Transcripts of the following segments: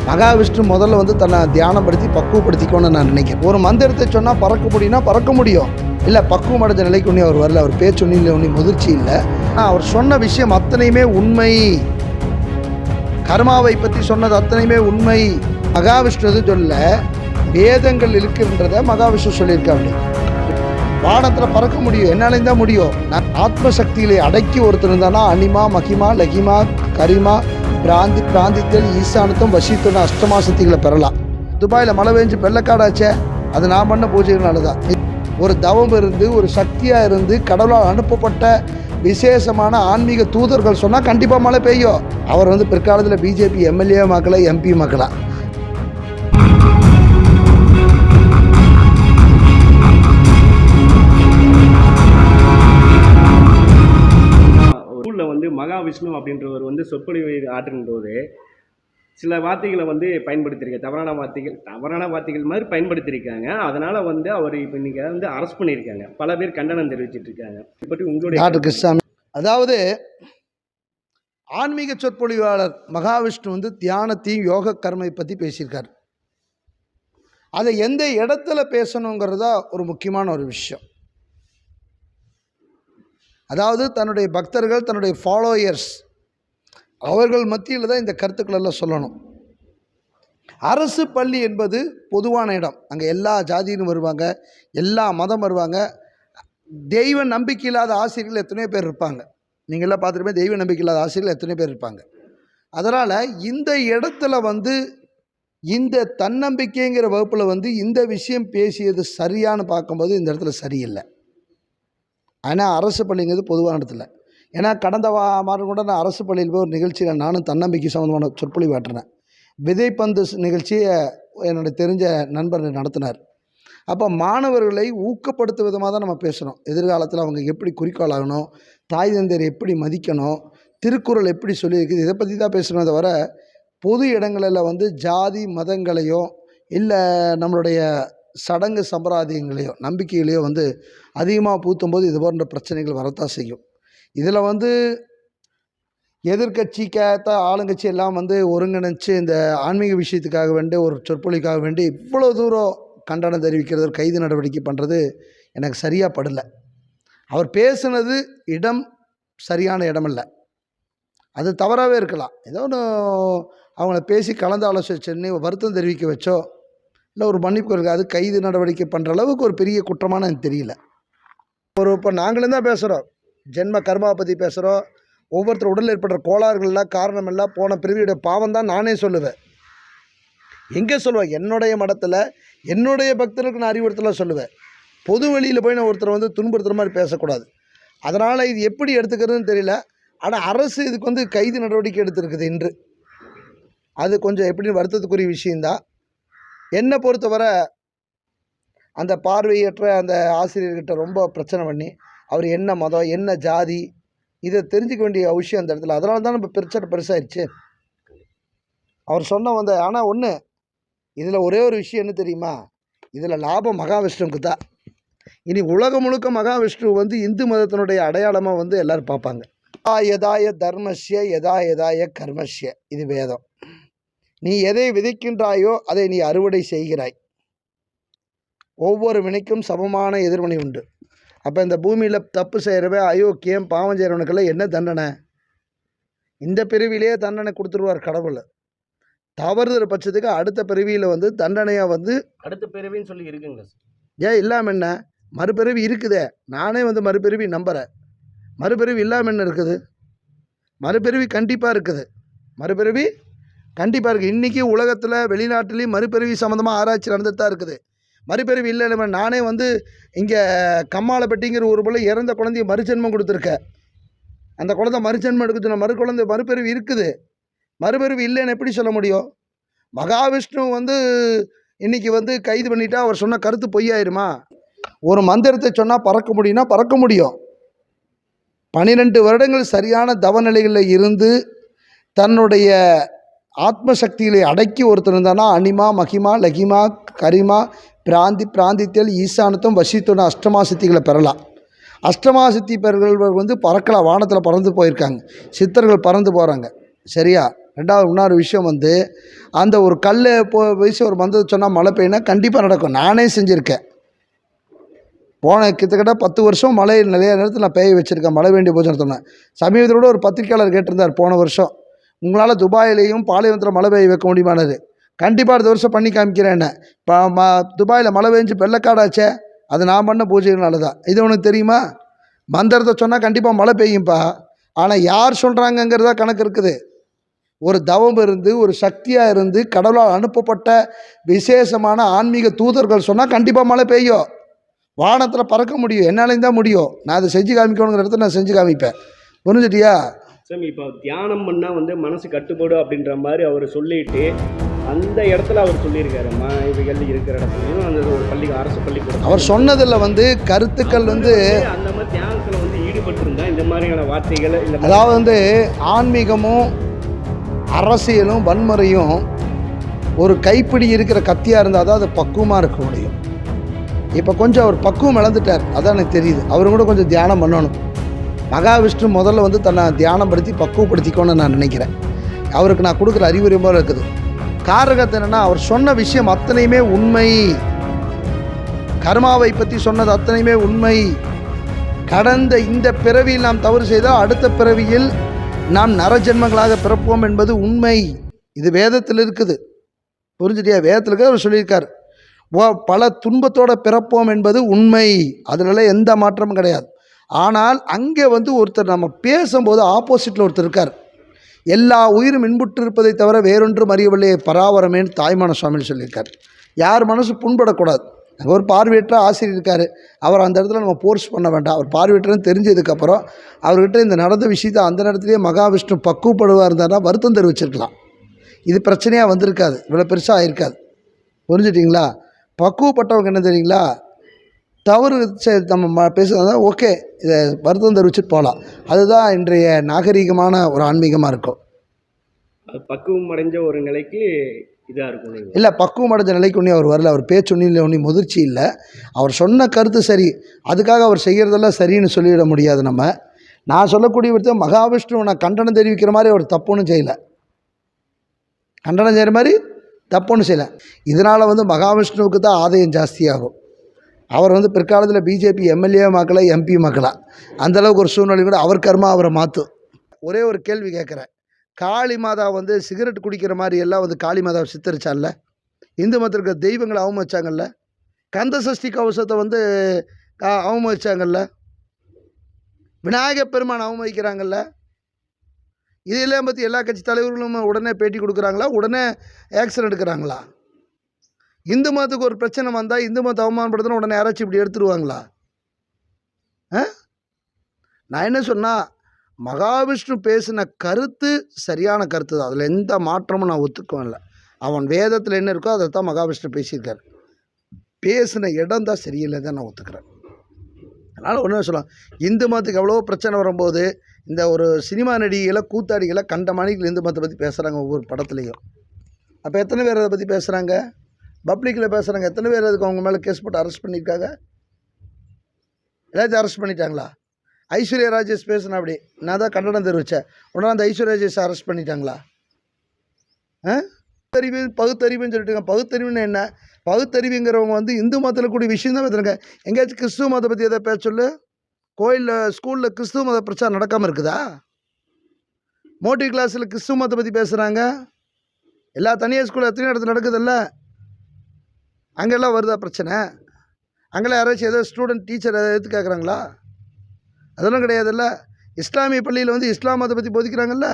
மகாவிஷ்ணு முதல்ல வந்து தன்னை தியானப்படுத்தி பக்குவப்படுத்திக்கணும்னு நான் நினைக்கிறேன். ஒரு மந்திரத்தை சொன்னால் பறக்க முடியும்னா பறக்க முடியும், இல்லை பக்குவம் அடைஞ்ச நிலைக்கு ஒன்றே அவர் வரல. அவர் பேச்சு ஒன்றும் ஒன்றும் முதிர்ச்சி இல்லை. அவர் சொன்ன விஷயம் அத்தனையுமே உண்மை. கர்மாவை பற்றி சொன்னது அத்தனையுமே உண்மை. மகாவிஷ்ணு சொல்ல வேதங்கள் இருக்குன்றத மகாவிஷ்ணு சொல்லியிருக்காங்க. வானத்தில் பறக்க முடியும், என்னாலையும் தான் முடியும். நான் ஆத்மசக்திகளை அடக்கி ஒருத்தர் இருந்தானா அனிமா மகிமா லகிமா கரிமா பிராந்தித்தல் ஈசானத்தும் வசித்துன்னு அஷ்டமா சக்திகளை பெறலாம். துபாயில் மழை பெஞ்சு வெள்ளக்காடாச்சே, அது நான் பண்ண பூஜைகள்னால தான். ஒரு தவம் இருந்து ஒரு சக்தியாக இருந்து கடவுளால் அனுப்பப்பட்ட விசேஷமான ஆன்மீக தூதர்கள் சொன்னால் கண்டிப்பாக மழை பெய்யும். அவர் வந்து பிற்காலத்தில் பிஜேபி எம்எல்ஏ மக்களா எம்பி மக்களா? மகாவிஷ்ணு அப்படின்றவர் வந்து சொற்பொழிவு ஆற்றின் போது சில வார்த்தைகளை வந்து பயன்படுத்தியிருக்காங்க, தவறான வார்த்தைகள் மாதிரி பயன்படுத்தியிருக்காங்க. அதனால் வந்து அவர் இப்போ இன்றைக்கி வந்து அரெஸ்ட் பண்ணியிருக்காங்க. பல பேர் கண்டனம் தெரிவிச்சிட்டு இருக்காங்க. இதை பற்றி உங்களுடைய டாக்டர் கிருஷ்ணாமி, அதாவது ஆன்மீக சொற்பொழிவாளர் மகாவிஷ்ணு வந்து தியானத்தையும் யோக கர்மை பற்றி பேசியிருக்கார். அதை எந்த இடத்துல பேசணுங்கிறதா ஒரு முக்கியமான ஒரு விஷயம். அதாவது தன்னுடைய பக்தர்கள், தன்னுடைய ஃபாலோயர்ஸ், அவர்கள் மத்தியில் தான் இந்த கருத்துக்களெல்லாம் சொல்லணும். அரசு பள்ளி என்பது பொதுவான இடம். அங்கே எல்லா ஜாதியிலும் வருவாங்க, எல்லா மதம் வருவாங்க. தெய்வ நம்பிக்கை இல்லாத ஆசிரியர்கள் எத்தனையோ பேர் இருப்பாங்க. நீங்கள்லாம் பார்த்துருப்பே, தெய்வ நம்பிக்கை இல்லாத ஆசிரியர்கள் எத்தனையோ பேர் இருப்பாங்க. அதனால் இந்த இடத்துல வந்து இந்த தன்னம்பிக்கைங்கிற வகுப்பில் வந்து இந்த விஷயம் பேசியது சரியானு பார்க்கும்போது இந்த இடத்துல சரியில்லை. ஆனால் அரசு பள்ளிங்கிறது பொதுவான இடத்துல. ஏன்னா கடந்த மாதம் கூட நான் அரசு பள்ளியில் போய் ஒரு நிகழ்ச்சியில் நானும் தன்னம்பிக்கை சம்மந்தமான சொற்பொழிவு ஆற்றினேன். விதைப்பந்து நிகழ்ச்சியை என்னுடைய தெரிஞ்ச நண்பர் நடத்தினார். அப்போ மாணவர்களை ஊக்கப்படுத்தும் விதமாக தான் நம்ம பேசணும். எதிர்காலத்தில் அவங்க எப்படி குறிக்கோள் ஆகணும், தாய் தந்தையரை எப்படி மதிக்கணும், திருக்குறள் எப்படி சொல்லியிருக்குது, இதை பற்றி தான் பேசணும். தவிர பொது இடங்களில் வந்து ஜாதி மதங்களையோ இல்லை நம்மளுடைய சடங்கு சம்பிரதாயங்களையோ நம்பிக்கைகளையோ வந்து அதிகமாக பூத்தும்போது இது போன்ற பிரச்சனைகள் வரத்தான் செய்யும். இதில் வந்து எதிர்கட்சிக்காக ஆளுங்கட்சி எல்லாம் வந்து ஒருங்கிணைச்சு இந்த ஆன்மீக விஷயத்துக்காக வேண்டி ஒரு சொற்பொழிக்காக வேண்டி இவ்வளோ தூரம் கண்டனம் தெரிவிக்கிறது, கைது நடவடிக்கை பண்ணுறது எனக்கு சரியாக படலை. அவர் பேசுனது இடம் சரியான இடமில்லை, அது தவறாகவே இருக்கலாம். ஏதோ ஒன்று அவங்கள பேசி கலந்து ஆலோசிச்சோன்னே வருத்தம் தெரிவிக்க வச்சோ இல்லை ஒரு மன்னிப்பு இருக்குது, அது கைது நடவடிக்கை பண்ணுற அளவுக்கு ஒரு பெரிய குற்றமான எனக்கு தெரியல. இப்போ நாங்களும் தான் பேசுகிறோம், ஜென்ம கர்மாவை பற்றி பேசுகிறோம். ஒவ்வொருத்தர் உடலில் ஏற்படுற கோளாறுகள்லாம் காரணமெல்லாம் போன பிறவியோட பாவம் தான் நானே சொல்லுவேன். எங்கே சொல்லுவேன்? என்னுடைய மடத்தில் என்னுடைய பக்தர்களுக்கு நான் அறிவுறுத்தலாம் சொல்லுவேன். பொது வெளியில் போய் நான் ஒருத்தரை வந்து துன்புறுத்துற மாதிரி பேசக்கூடாது. அதனால் இது எப்படி எடுத்துக்கிறதுன்னு தெரியல. ஆனால் அரசு இதுக்கு வந்து கைது நடவடிக்கை எடுத்திருக்குது இன்று. அது கொஞ்சம் எப்படின்னு வருத்தத்துக்குரிய விஷயந்தான். என்னை பொறுத்தவரை அந்த பார்வையற்ற அந்த ஆசிரியர்கிட்ட ரொம்ப பிரச்சனை பண்ணி அவர் என்ன மதம் என்ன ஜாதி இதை தெரிஞ்சுக்க வேண்டிய அவசியம் அந்த இடத்துல. அதனால தான் நம்ம பிரச்சனை பெருசாகிடுச்சு. அவர் சொன்ன வந்து ஆனால் ஒன்று, இதில் ஒரே ஒரு விஷயம் என்ன தெரியுமா? இதில் லாபம் மகாவிஷ்ணுவுக்கு தான். இனி உலகம் முழுக்க மகாவிஷ்ணு வந்து இந்து மதத்தினுடைய அடையாளமாக வந்து எல்லோரும் பார்ப்பாங்க. யதாய தர்மஸ்ய யதா யதாய கர்மஸ்ய, இது வேதம். நீ எதை விதைக்கின்றாயோ அதை நீ அறுவடை செய்கிறாய். ஒவ்வொரு வினைக்கும் சமமான எதிர்வினை உண்டு. அப்போ இந்த பூமியில் தப்பு செய்கிறவன் அயோக்கியம் பாவம் செய்கிறவனுக்கெல்லாம் என்ன தண்டனை? இந்த பிறவிலேயே தண்டனை கொடுத்துருவார் கடவுள். தவறுதல் பட்சத்துக்கு அடுத்த பிறவியில் வந்து தண்டனையாக வந்து அடுத்த பிறவின்னு சொல்லி இருக்குங்க. ஏன் இல்லாமல் என்ன? மறுபிறவி இருக்குதே. நானே வந்து மறுபிறவி நம்புகிறேன். மறுபிறவி இல்லாமல் என்ன இருக்குது? மறுபிறவி கண்டிப்பாக இருக்குது. மறுபிறவி கண்டிப்பாக இருக்குது. இன்றைக்கி உலகத்தில் வெளிநாட்டிலையும் மறுபிறவி சம்மந்தமாக ஆராய்ச்சி நடந்துட்டு தான் இருக்குது. மறுபிறவி இல்லை. நானே வந்து இங்கே கம்மாளப்பட்டிங்கிற ஒரு போல் இறந்த குழந்தைய மறுஜென்மம் கொடுத்துருக்கேன். அந்த குழந்தை மறுஜென்மம் எடுக்க சொன்ன குழந்தை மறுபிறவி இருக்குது. மறுபிறவி இல்லைன்னு எப்படி சொல்ல முடியும்? மகாவிஷ்ணு வந்து இன்றைக்கி வந்து கைது பண்ணிட்டா அவர் சொன்ன கருத்து பொய்யாயிருமா? ஒரு மந்திரத்தை சொன்னால் பறக்க முடியும்னா பறக்க முடியும். 12 வருடங்கள் சரியான தவநிலைகளில் இருந்து தன்னுடைய ஆத்மசக்திகளை அடக்கி ஒருத்தர் இருந்தானா அனிமா மகிமா லகிமா கரிமா பிராந்தித்தல் ஈசானத்தும் வசித்துன்னு அஷ்டமா சித்திகளை பெறலாம். அஷ்டமா சித்தி பெறர்கள் வந்து பறக்கலாம், வானத்தில் பறந்து போயிருக்காங்க. சித்தர்கள் பறந்து போகிறாங்க. சரியா? ரெண்டாவது இன்னொரு விஷயம் வந்து அந்த ஒரு கல் வயசு ஒரு மந்திரத்தை சொன்னால் மழை பெய்யினா கண்டிப்பாக நடக்கும். நானே செஞ்சுருக்கேன். போன கிட்டத்தட்ட 10 வருஷம் மழை நிறைய நேரத்தில் நான் பெய்ய வச்சுருக்கேன். மழை வேண்டிய போச்சு சொன்னேன். சமீபத்தில் கூட ஒரு பத்திரிக்கையாளர் கேட்டிருந்தார் போன வருஷம், உங்களால் துபாயிலையும் பாலைவனத்தில் மழை பெய்ய வைக்க முடியுமானது. கண்டிப்பாக அடுத்த வருஷம் பண்ணி காமிக்கிறேன். என்ன இப்போ துபாயில் மழை பெஞ்சு வெள்ளக்காடாச்சே, அது நான் பண்ண பூஜைகள்னால தான். இது உனக்கு தெரியுமா? மந்திரத்தை சொன்னால் கண்டிப்பாக மழை பெய்யும்ப்பா. ஆனால் யார் சொல்கிறாங்கங்கிறதா கணக்கு இருக்குது. ஒரு தவம் இருந்து ஒரு சக்தியாக இருந்து கடவுளால் அனுப்பப்பட்ட விசேஷமான ஆன்மீக தூதர்கள் சொன்னால் கண்டிப்பாக மழை பெய்யும். வானத்தில் பறக்க முடியும், என்னாலையும் தான் முடியும். நான் அதை செஞ்சு காமிக்கணுங்கிற இடத்துல நான் செஞ்சு காமிப்பேன். புரிஞ்சுட்டியா? சாமி இப்போ தியானம் பண்ணால் வந்து மனசு கட்டுப்படும் அப்படின்ற மாதிரி அவர் சொல்லிட்டு அந்த இடத்துல அவர் சொல்லியிருக்காருமா, இவைகள் இருக்கிற இடத்துலையும் அந்த ஒரு அரசு பள்ளிக்கூடம் அவர் சொன்னதில் வந்து கருத்துக்கள் வந்து அந்த மாதிரி தியானத்தில் வந்து ஈடுபட்டிருந்தா இந்த மாதிரியான வார்த்தைகள் அதாவது வந்து ஆன்மீகமும் அரசியலும் வன்முறையும் ஒரு கைப்பிடி இருக்கிற கத்தியாக இருந்தால் தான் அது பக்குவமாக இருக்க முடியும். இப்போ கொஞ்சம் அவர் பக்குவம் இழந்துட்டார், அதான் எனக்கு தெரியுது. அவரும் கூட கொஞ்சம் தியானம் பண்ணணும். மகாவிஷ்ணு முதல்ல வந்து தன்னை தியானம் படுத்தி பக்குவப்படுத்திக்கணும்னு நான் நினைக்கிறேன். அவருக்கு நான் கொடுக்குற அறிவுரை போல இருக்குது. காரகத்தை என்னென்னா, அவர் சொன்ன விஷயம் அத்தனையுமே உண்மை. கர்மாவை பற்றி சொன்னது அத்தனையுமே உண்மை. கடந்த இந்த பிறவியில் நாம் தவறு செய்தால் அடுத்த பிறவியில் நாம் நரஜென்மங்களாக பிறப்போம் என்பது உண்மை. இது வேதத்தில் இருக்குது. புரிஞ்சுட்டியா? வேதத்தில் இருக்க அவர் சொல்லியிருக்கார். பல துன்பத்தோடு பிறப்போம் என்பது உண்மை. அதில் எந்த மாற்றமும் கிடையாது. ஆனால் அங்கே வந்து ஒருத்தர் நம்ம பேசும்போது ஆப்போசிட்டில் ஒருத்தர் இருக்கார். எல்லா உயிரும் இன்புற்று இருப்பதை தவிர வேறொன்றும் அறியவில்லை பராவரமேன்னு தாய்மான சுவாமின்னு சொல்லியிருக்கார். யார் மனசு புண்படக்கூடாது. அங்கே ஒரு பார்வையற்ற ஆசிரியர் இருக்கார். அவர் அந்த இடத்துல நம்ம ஃபோர்ஸ் பண்ண வேண்டாம். அவர் பார்வையற்றன்னு தெரிஞ்சதுக்கப்புறம் அவர்கிட்ட இந்த நடந்த விஷயத்தை அந்த நேரத்துலேயே மகாவிஷ்ணு பக்குவப்படுவாக இருந்தார்னா வருத்தம் தெரிவிச்சிருக்கலாம். இது பிரச்சனையாக வந்திருக்காது, இவ்வளோ பெருசாக ஆயிருக்காது. புரிஞ்சுட்டிங்களா? பக்குவப்பட்டவங்க என்ன தெரியுங்களா, தவறு நம்ம பேசுகிறதா ஓகே, இதை வருத்தம் தெரிவிச்சுட்டு போகலாம். அதுதான் இன்றைய நாகரீகமான ஒரு ஆன்மீகமாக இருக்கும். பக்குவம் அடைஞ்ச ஒரு நிலைக்கு இதாக இருக்கும். இல்லை, பக்குவம் அடைஞ்ச நிலைக்கு ஒன்றும் அவர் வரல. அவர் பேச்சு ஒன்றும் முதிர்ச்சி இல்லை. அவர் சொன்ன கருத்து சரி, அதுக்காக அவர் செய்கிறதெல்லாம் சரின்னு சொல்லிவிட முடியாது. நான் சொல்லக்கூடிய விதத்தை மகாவிஷ்ணு நான் கண்டனம் தெரிவிக்கிற மாதிரி அவர் தப்புன்னு செய்யலை. கண்டனம் செய்கிற மாதிரி தப்புன்னு செய்யலை. இதனால் வந்து மகாவிஷ்ணுவுக்கு தான் ஆதாயம் ஜாஸ்தியாகும். அவர் வந்து பிற்காலத்தில் பிஜேபி எம்எல்ஏ மக்களா எம்பி மக்களா அந்தளவுக்கு ஒரு சூழ்நிலை கூட அவர் கர்மா அவரை மாற்றும். ஒரே ஒரு கேள்வி கேட்குறேன். காளி மாதா வந்து சிகரெட் குடிக்கிற மாதிரி எல்லாம் வந்து காளி மாதாவை சித்தரிச்சால, இந்து மதத்தில் இருக்கிற தெய்வங்களை அவமதிச்சாங்கல்ல, கந்த சஷ்டி கவசத்தை வந்து அவமதிச்சாங்கல்ல, விநாயகப் பெருமான் அவமதிக்கிறாங்கல்ல. இதெல்லாம் பற்றி எல்லா கட்சி தலைவர்களும் உடனே பேட்டி கொடுக்குறாங்களா, உடனே ஆக்ஷன் எடுக்கிறாங்களா? இந்து மதத்துக்கு ஒரு பிரச்சனை வந்தால் இந்து மதத்தை அவமானப்படுத்தினா உடனே யாராச்சும் இப்படி எடுத்துருவாங்களா? நான் என்ன சொன்னால், மகாவிஷ்ணு பேசின கருத்து சரியான கருத்து தான். அதில் எந்த மாற்றமும் நான் ஒத்துக்கவும் இல்லை. அவன் வேதத்தில் என்ன இருக்கோ அதை தான் மகாவிஷ்ணு பேசியிருக்கார். பேசின இடம் தான் சரியில்லை தான் நான் ஒத்துக்கிறேன். அதனால் ஒன்று சொல்லலாம், இந்து மதத்துக்கு எவ்வளோ பிரச்சனை வரும்போது இந்த ஒரு சினிமா நடிகைகளை கூத்தாடிகளை கண்ட மாணிகள் இந்து மதத்தை பற்றி பேசுகிறாங்க ஒவ்வொரு படத்துலேயும். அப்போ எத்தனை பேர் அதை பற்றி பேசுகிறாங்க? பப்ளிக்கில் பேசுகிறாங்க. எத்தனை பேர் அதுக்கு அவங்க மேலே கேஸ் போட்டு அரெஸ்ட் பண்ணியிருக்காங்க? எல்லாத்தையும் அரெஸ்ட் பண்ணிட்டாங்களா? ஐஸ்வர்யா ராஜேஷ் பேசுனா அப்படி நான் தான் கண்டனம் தெரிவித்தேன். உடனே அந்த ஐஸ்வர்யா ராஜேஷ் அரெஸ்ட் பண்ணிட்டாங்களா? பகுத்தறிவுன்னு சொல்லிட்டுங்க. பகுத்தறிவுன்னு என்ன? பகுத்தறிவுங்கிறவங்க வந்து இந்து மதத்தில் கூடிய விஷயம் தான் பேசுகிறாங்க. எங்கேயாச்சும் கிறிஸ்துவ மதத்தை பற்றி எதாவது பேச சொல்லு. கோயிலில் ஸ்கூலில் கிறிஸ்துவ மத பிரச்சாரம் நடக்காமல் இருக்குதா? மோட்டிவ் கிளாஸில் கிறிஸ்துவ மதத்தை பற்றி பேசுகிறாங்க. எல்லா தனியார் ஸ்கூலில் எத்தனையோ இடத்துல நடக்குதில்ல, அங்கெல்லாம் வருதா பிரச்சனை? அங்கெல்லாம் யாராச்சும் ஏதோ ஸ்டூடெண்ட் டீச்சர் எடுத்து கேட்குறாங்களா? அதெல்லாம் கிடையாதுல்ல. இஸ்லாமிய பள்ளியில் வந்து இஸ்லாம் மதத்தை பற்றி போதிக்கிறாங்கல்ல,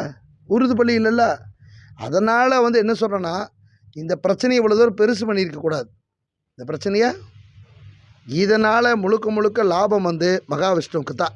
உருது பள்ளி இல்லைல்ல. அதனால் வந்து என்ன சொல்கிறேன்னா, இந்த பிரச்சனையை இவ்வளோ தூரம் பெருசு பண்ணியிருக்கக்கூடாது. இந்த பிரச்சனையை இதனால் முழுக்க முழுக்க லாபம் வந்து மகாவிஷ்ணுவுக்கு தான்.